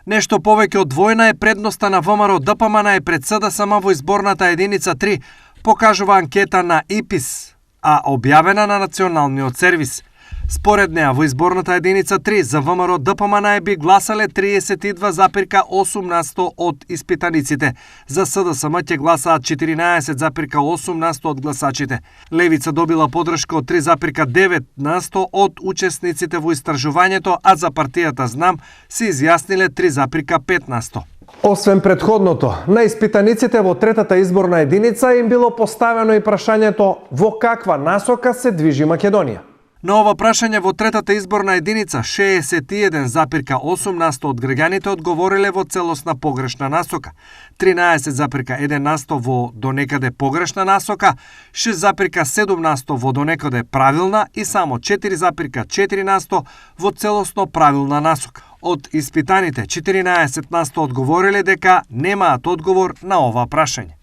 Нешто повеќе од двојна е предноста на ВМРО ДПМН пред СДСМ во изборната единица 3, покажува анкета на ИПИС, а објавена на Националниот сервис. Според неа, во изборната единица 3 за ВМРО ДПМН би гласале 32,8% од испитаниците. За СДСМ ќе гласаат 14,8% од гласачите. Левица добила подршка од 3,9% од учесниците во истражувањето, а за партијата Знам се изјасниле 3,5%. Освен предходното, на испитаниците во третата изборна единица им било поставено и прашањето во каква насока се движи Македонија. На ова прашање во третата изборна единица 61,8% од граѓаните одговориле во целосна погрешна насока, 13,1% во донекаде погрешна насока, 6,7% во донекаде правилна и само 4,4% во целосно правилна насока. Од испитаните 14% одговориле дека немаат одговор на ова прашање.